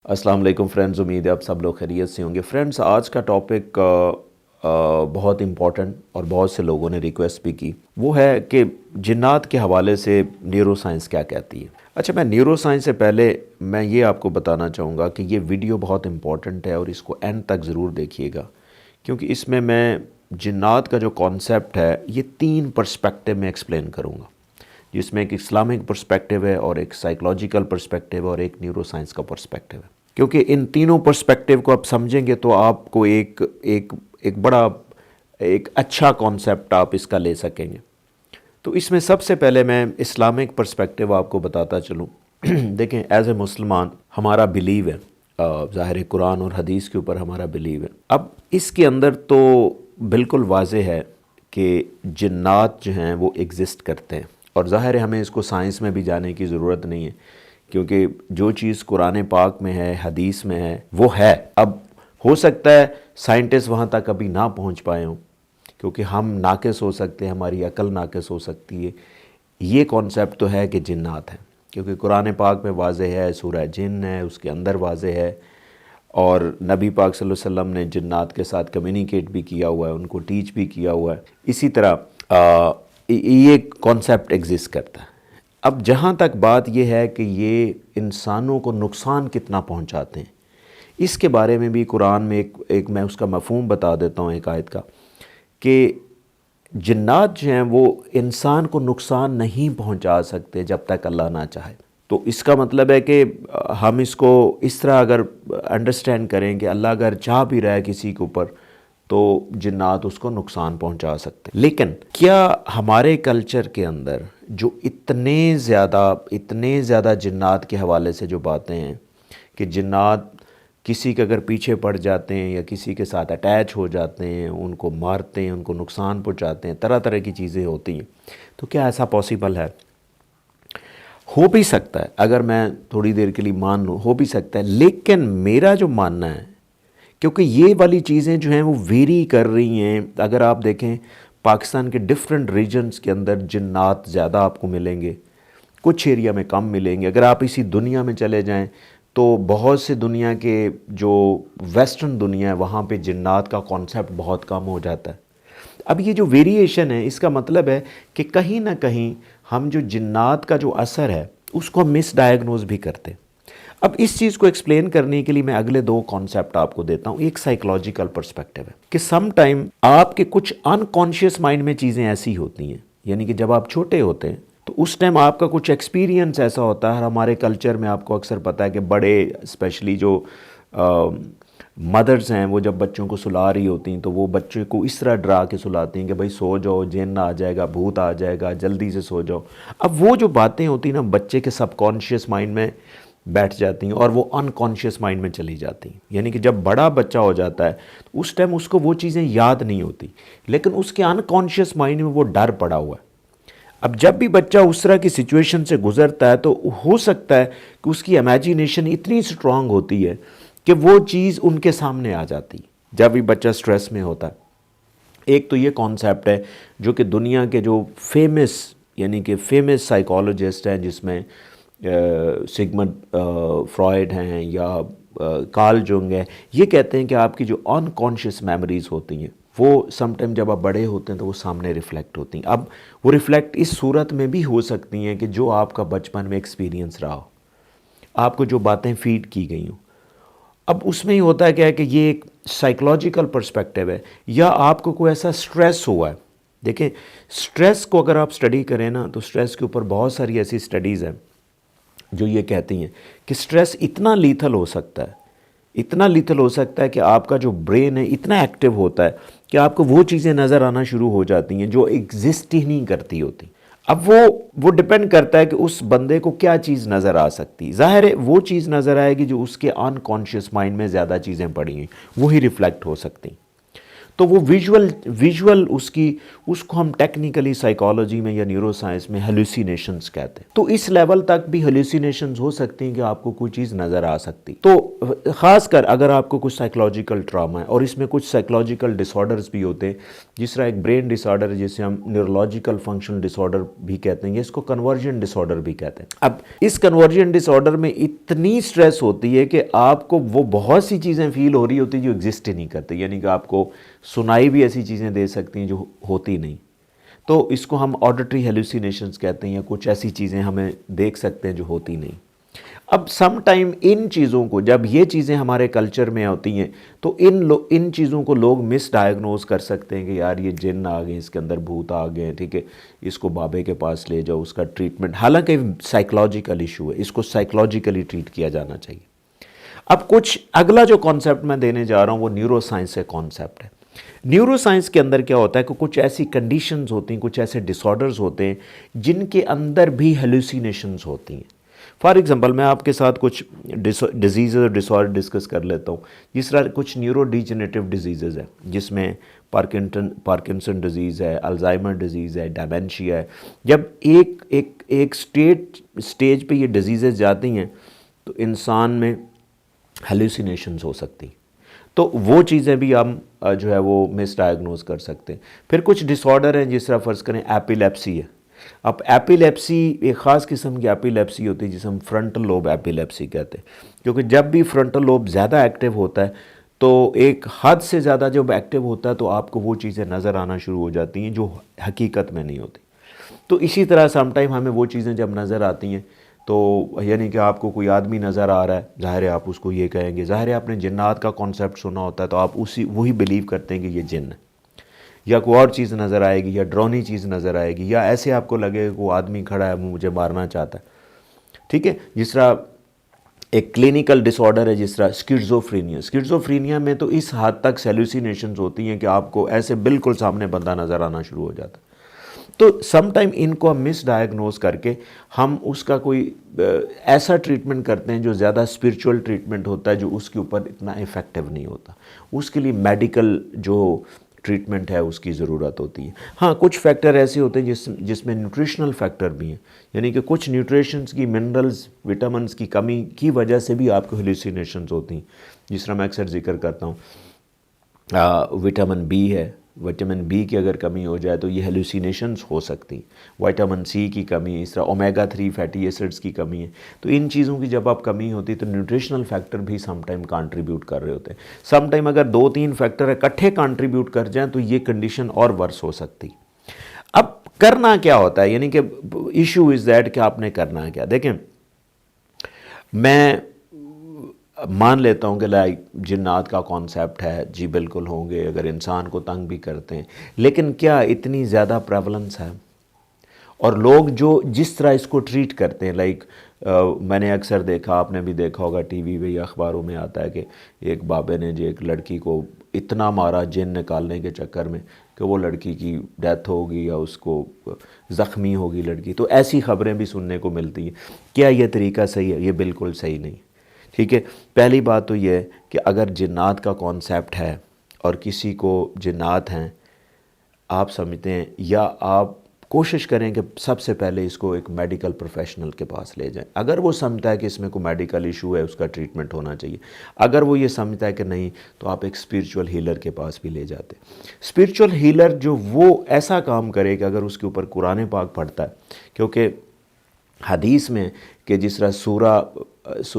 अस्सलाम वालेकुम फ्रेंड्स, उम्मीद है आप सब लोग खैरियत से होंगे। फ्रेंड्स, आज का टॉपिक बहुत इम्पॉर्टेंट और बहुत से लोगों ने रिक्वेस्ट भी की, वो है कि जिन्नात के हवाले से न्यूरो साइंस क्या कहती है। अच्छा, मैं न्यूरो साइंस से पहले मैं ये आपको बताना चाहूँगा कि ये वीडियो बहुत इम्पॉर्टेंट है और इसको एंड तक ज़रूर देखिएगा, क्योंकि इसमें मैं जिन्नात का जो कॉन्सेप्ट है ये 3 पर्सपेक्टिव में एक्सप्लेन करूँगा, जिसमें एक इस्लामिक पर्सपेक्टिव है और एक साइकोलॉजिकल पर्सपेक्टिव और एक न्यूरो साइंस का पर्सपेक्टिव है। क्योंकि इन तीनों पर्सपेक्टिव को आप समझेंगे तो आपको एक एक एक बड़ा एक अच्छा कॉन्सेप्ट आप इसका ले सकेंगे। तो इसमें सबसे पहले मैं इस्लामिक पर्सपेक्टिव आपको बताता चलूँ। देखें, एज ए मुसलमान हमारा बिलीव है, ज़ाहिर कुरान और हदीस के ऊपर हमारा बिलीव है। अब इसके अंदर तो बिल्कुल वाज़े है कि जिन्नात जो हैं वो एग्ज़िस्ट करते हैं, और ज़ाहिर है हमें इसको साइंस में भी जाने की ज़रूरत नहीं है, क्योंकि जो चीज़ कुरान पाक में है, हदीस में है, वो है। अब हो सकता है साइंटिस्ट वहाँ तक अभी ना पहुँच पाए हों, क्योंकि हम नाक़िस हो सकते हैं, हमारी अकल नाक़िस हो सकती है। ये कॉन्सेप्ट तो है कि जिन्नात हैं, क्योंकि कुरान पाक में वाज़े है, सूरह जिन है उसके अंदर वाज़े है, और नबी पाक सल्लल्लाहु अलैहि वसल्लम ने जिन्नात के साथ कम्युनिकेट भी किया हुआ है, उनको टीच भी किया हुआ है। इसी तरह ये कॉन्सेप्ट एग्ज़िस्ट करता है। अब जहाँ तक बात यह है कि ये इंसानों को नुकसान कितना पहुँचाते हैं, इसके बारे में भी कुरान में एक मैं उसका मफ़हूम बता देता हूँ एक आयत का, कि जिन्नात जो हैं वो इंसान को नुकसान नहीं पहुँचा सकते जब तक अल्लाह ना चाहे। तो इसका मतलब है कि हम इसको इस तरह अगर अंडरस्टैंड करें कि अल्लाह अगर चाह भी रहा है किसी के ऊपर, तो जिन्नात उसको नुकसान पहुंचा सकते हैं। लेकिन क्या हमारे कल्चर के अंदर जो इतने ज़्यादा जिन्नात के हवाले से जो बातें हैं कि जिन्नात किसी के अगर पीछे पड़ जाते हैं या किसी के साथ अटैच हो जाते हैं, उनको मारते हैं, उनको नुकसान पहुंचाते हैं, तरह तरह की चीज़ें होती हैं, तो क्या ऐसा पॉसिबल है? हो भी सकता है, अगर मैं थोड़ी देर के लिए मान लूँ, हो भी सकता है। लेकिन मेरा जो मानना है, क्योंकि ये वाली चीज़ें जो हैं वो वेरी कर रही हैं। अगर आप देखें पाकिस्तान के डिफरेंट रीजन्स के अंदर जिन्नात ज़्यादा आपको मिलेंगे, कुछ एरिया में कम मिलेंगे। अगर आप इसी दुनिया में चले जाएं तो बहुत से दुनिया के जो वेस्टर्न दुनिया है वहाँ पे जिन्नात का कॉन्सेप्ट बहुत कम हो जाता है। अब ये जो वेरिएशन है, इसका मतलब है कि कहीं ना कहीं हम जो जिन्नात का जो असर है उसको मिस डायग्नोज भी करते हैं। अब इस चीज़ को एक्सप्लेन करने के लिए मैं अगले 2 कॉन्सेप्ट आपको देता हूँ। एक साइकोलॉजिकल पर्सपेक्टिव है कि सम टाइम आपके कुछ अनकॉन्शियस माइंड में चीज़ें ऐसी होती हैं, यानी कि जब आप छोटे होते हैं तो उस टाइम आपका कुछ एक्सपीरियंस ऐसा होता है। हमारे कल्चर में आपको अक्सर पता है कि बड़े स्पेशली जो मदर्स हैं, वो जब बच्चों को सुला रही होती हैं तो वो बच्चे को इस तरह डरा के सुलाती हैं कि भाई सो जाओ, जिन्न आ जाएगा, भूत आ जाएगा, जल्दी से सो जाओ। अब वो जो बातें होती हैं ना, बच्चे के सबकॉन्शियस माइंड में बैठ जाती हैं और वो अनकॉन्शियस माइंड में चली जाती हैं। यानी कि जब बड़ा बच्चा हो जाता है तो उस टाइम उसको वो चीज़ें याद नहीं होती, लेकिन उसके अनकॉन्शियस माइंड में वो डर पड़ा हुआ है। अब जब भी बच्चा उस तरह की सिचुएशन से गुजरता है तो हो सकता है कि उसकी इमेजिनेशन इतनी स्ट्रांग होती है कि वो चीज़ उनके सामने आ जाती है जब भी बच्चा स्ट्रेस में होता है। एक तो ये कॉन्सेप्ट है जो कि दुनिया के जो फेमस साइकोलॉजिस्ट हैं, जिसमें सिगमंड फ्रॉयड हैं या कार्ल जुंग है, ये कहते हैं कि आपकी जो अनकॉन्शियस मेमोरीज होती हैं वो समटाइम जब आप बड़े होते हैं तो वो सामने रिफ़्लेक्ट होती हैं। अब वो रिफ़्लेक्ट इस सूरत में भी हो सकती हैं कि जो आपका बचपन में एक्सपीरियंस रहा हो, आपको जो बातें फीड की गई हों। अब उसमें ही होता है क्या है कि ये एक साइकोलॉजिकल पर्सपेक्टिव है, या आपको कोई ऐसा स्ट्रेस हुआ है। देखें, स्ट्रेस को अगर आप स्टडी करें ना, तो स्ट्रेस के ऊपर बहुत सारी ऐसी स्टडीज़ हैं जो ये कहती हैं कि स्ट्रेस इतना लीथल हो सकता है, इतना लीथल हो सकता है कि आपका जो ब्रेन है इतना एक्टिव होता है कि आपको वो चीज़ें नज़र आना शुरू हो जाती हैं जो एग्जिस्ट ही नहीं करती होती। अब वो डिपेंड करता है कि उस बंदे को क्या चीज़ नज़र आ सकती है। ज़ाहिर है वो चीज़ नज़र आएगी जो उसके अनकॉन्शियस माइंड में ज़्यादा चीज़ें पड़ी हैं, वो ही रिफ्लेक्ट हो सकती। तो वो विजुअल उसको हम टेक्निकली साइकोलॉजी में या न्यूरोसाइंस में हेलुसिनेशंस कहते हैं। तो इस लेवल तक भी हेलुसिनेशंस हो सकती हैं कि आपको कोई चीज़ नज़र आ सकती। तो ख़ासकर अगर आपको कुछ साइकोलॉजिकल ट्रॉमा है, और इसमें कुछ साइकोलॉजिकल डिसऑर्डर्स भी होते हैं, जिस तरह एक ब्रेन डिसऑर्डर जिसे हम न्यूरोलॉजिकल फंक्शनल डिसऑर्डर भी कहते हैं, इसको कन्वर्जन डिसऑर्डर भी कहते हैं। अब इस कन्वर्जन डिसऑर्डर में इतनी स्ट्रेस होती है कि आपको वो बहुत सी चीज़ें फील हो रही होती है जो एग्जिस्ट ही नहीं करती, यानी कि आपको सुनाई भी ऐसी चीज़ें दे सकती हैं जो होती नहीं। तो इसको हम ऑडिटरी हेलुसिनेशंस कहते हैं, या कुछ ऐसी चीज़ें हमें देख सकते हैं जो होती नहीं। अब सम टाइम इन चीज़ों को, जब ये चीज़ें हमारे कल्चर में होती हैं, तो इन चीज़ों को लोग मिस डायग्नोज कर सकते हैं कि यार ये जिन्न आ गए, इसके अंदर भूत आ गए, ठीक है, इसको बाबे के पास ले जाओ, उसका ट्रीटमेंट, हालांकि साइकोलॉजिकल इशू है, इसको साइकोलॉजिकली ट्रीट किया जाना चाहिए। अब कुछ अगला जो कॉन्सेप्ट मैं देने जा रहा हूँ वो न्यूरोसाइंस से कॉन्सेप्ट है। न्यूरोसाइंस के अंदर क्या होता है कि कुछ ऐसी कंडीशंस होती हैं, कुछ ऐसे डिसऑर्डर्स होते हैं जिनके अंदर भी हेलुसिनेशंस होती हैं। फॉर एग्जांपल मैं आपके साथ कुछ डिजीज़ और डिसऑर्डर डिस्कस कर लेता हूँ। जिस तरह कुछ न्यूरो डिजेनरेटिव डिजीज़ है, जिसमें पार्किंसन डिजीज़ है, अल्जाइमर डिजीज़ है, डेमेंशिया है। जब एक स्टेज पे ये डिजीज़ेज जाती हैं तो इंसान में हेलुसिनेशंस हो सकती, तो वो चीज़ें भी हम जो है वो मिस डायग्नोज कर सकते हैं। फिर कुछ डिसऑर्डर हैं, जिस तरह फ़र्ज़ करें एपिलेप्सी है। अब एपिलेप्सी एक ख़ास किस्म की एपिलेप्सी होती है जिसे हम फ्रंटल लोब एपिलेप्सी कहते हैं, क्योंकि जब भी फ्रंटल लोब ज़्यादा एक्टिव होता है तो एक हद से ज़्यादा जब एक्टिव होता है तो आपको वो चीज़ें नज़र आना शुरू हो जाती हैं जो हकीकत में नहीं होती। तो इसी तरह समटाइम हमें वो चीज़ें जब नज़र आती हैं, तो यानी कि आपको कोई आदमी नज़र आ रहा है, ज़ाहिर है आप उसको ये कहेंगे, ज़ाहिर है आपने जिन्नात का कॉन्सेप्ट सुना होता है तो आप वही बिलीव करते हैं कि ये जिन्न है, या कोई और चीज़ नज़र आएगी, या ड्रोनी चीज़ नज़र आएगी, या ऐसे आपको लगेगा कोई आदमी खड़ा है मुझे मारना चाहता है, ठीक है। जिस तरह एक क्लिनिकल डिसऑर्डर है जिस तरह स्किज़ोफ्रेनिया में तो इस हद तक हेलुसिनेशंस होती हैं कि आपको ऐसे बिल्कुल सामने बंदा नज़र आना शुरू हो जाता है। तो सम टाइम इनको हम मिस डायग्नोज करके हम उसका कोई ऐसा ट्रीटमेंट करते हैं जो ज़्यादा स्पिरिचुअल ट्रीटमेंट होता है, जो उसके ऊपर इतना इफ़ेक्टिव नहीं होता। उसके लिए मेडिकल जो ट्रीटमेंट है उसकी ज़रूरत होती है। हाँ, कुछ फैक्टर ऐसे होते हैं जिसमें न्यूट्रिशनल फैक्टर भी हैं, यानी कि कुछ न्यूट्रिशंस की, मिनरल्स, विटामिन्स की कमी की वजह से भी आपको हेलुसिनेशंस होती हैं। जिस तरह मैं अक्सर जिक्र करता हूँ विटामिन बी है, विटामिन बी की अगर कमी हो जाए तो ये हेलुसिनेशंस हो सकती। विटामिन सी की कमी, इस तरह ओमेगा 3 फैटी एसिड्स की कमी है। तो इन चीज़ों की जब आप कमी होती है तो न्यूट्रिशनल फैक्टर भी सम टाइम कंट्रीब्यूट कर रहे होते हैं। सम टाइम अगर 2-3 फैक्टर इकट्ठे कंट्रीब्यूट कर जाएँ तो ये कंडीशन और वर्स हो सकती। अब करना क्या होता है, यानी कि इशू इज़ दैट कि आपने करना है क्या। देखें, मैं मान लेता हूँ कि लाइक जिन्नात का कॉन्सेप्ट है, जी बिल्कुल होंगे, अगर इंसान को तंग भी करते हैं, लेकिन क्या इतनी ज़्यादा प्रेवलेंस है? और लोग जो जिस तरह इसको ट्रीट करते हैं, लाइक मैंने अक्सर देखा, आपने भी देखा होगा टीवी पे या अखबारों में आता है कि एक बाबे ने जो एक लड़की को इतना मारा जिन निकालने के चक्कर में कि वो लड़की की डेथ होगी या उसको ज़ख्मी होगी लड़की। तो ऐसी ख़बरें भी सुनने को मिलती हैं। क्या ये तरीका सही है? ये बिल्कुल सही नहीं, ठीक है। पहली बात तो ये है कि अगर जिन्नात का कॉन्सेप्ट है और किसी को जिन्नात हैं, आप समझते हैं, या आप कोशिश करें कि सबसे पहले इसको एक मेडिकल प्रोफेशनल के पास ले जाएं। अगर वो समझता है कि इसमें कोई मेडिकल इशू है, उसका ट्रीटमेंट होना चाहिए। अगर वो ये समझता है कि नहीं, तो आप एक स्पिरिचुअल हीलर के पास भी ले जाते। स्पिरिचुअल हीलर जो वो ऐसा काम करे कि अगर उसके ऊपर कुरान पाक पढ़ता है, क्योंकि हदीस में कि जिस तरह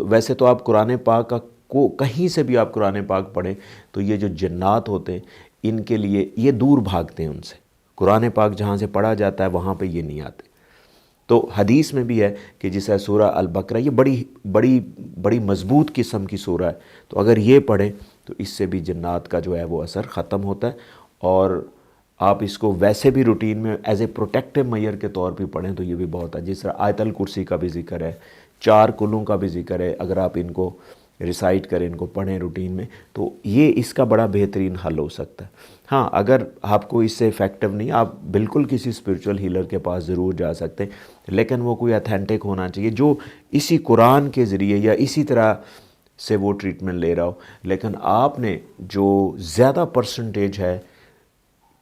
वैसे तो आप कुरान पाक का को कहीं से भी आप कुरान पाक पढ़ें तो ये जो जिन्नात होते हैं इनके लिए ये दूर भागते हैं उनसे। कुरान पाक जहाँ से पढ़ा जाता है वहाँ पे ये नहीं आते। तो हदीस में भी है कि जिस सूरा अल बकरा, ये बड़ी बड़ी बड़ी मज़बूत किस्म की सूरा है, तो अगर ये पढ़ें तो इससे भी जिन्नात का जो है वो असर ख़त्म होता है। और आप इसको वैसे भी रूटीन में एज ए प्रोटेक्टिव मेजर के तौर पे पढ़ें तो ये भी बहुत है। जिस तरह आयतल कुर्सी का भी जिक्र है, 4 कुलों का भी जिक्र है, अगर आप इनको रिसाइट करें, इनको पढ़ें रूटीन में, तो ये इसका बड़ा बेहतरीन हल हो सकता है। हाँ, अगर आपको इससे इफ़ेक्टिव नहीं, आप बिल्कुल किसी स्पिरिचुअल हीलर के पास ज़रूर जा सकते हैं, लेकिन वो कोई अथेंटिक होना चाहिए जो इसी कुरान के ज़रिए या इसी तरह से वो ट्रीटमेंट ले रहा हो, लेकिन आपने जो ज़्यादा परसेंटेज है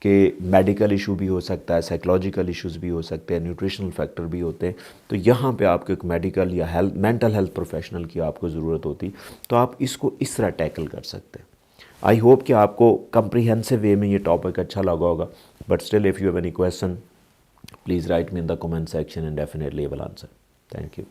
कि मेडिकल इशू भी हो सकता है, साइकोलॉजिकल इश्यूज़ भी हो सकते हैं, न्यूट्रिशनल फैक्टर भी होते हैं, तो यहाँ पे आपको एक मेडिकल या मेंटल हेल्थ प्रोफेशनल की आपको ज़रूरत होती, तो आप इसको इस तरह टैकल कर सकते हैं। आई होप कि आपको कंप्रीहेंसिव वे में ये टॉपिक अच्छा लगा होगा, but still if you have any question please write me in the comment section and definitely I will answer. Thank you.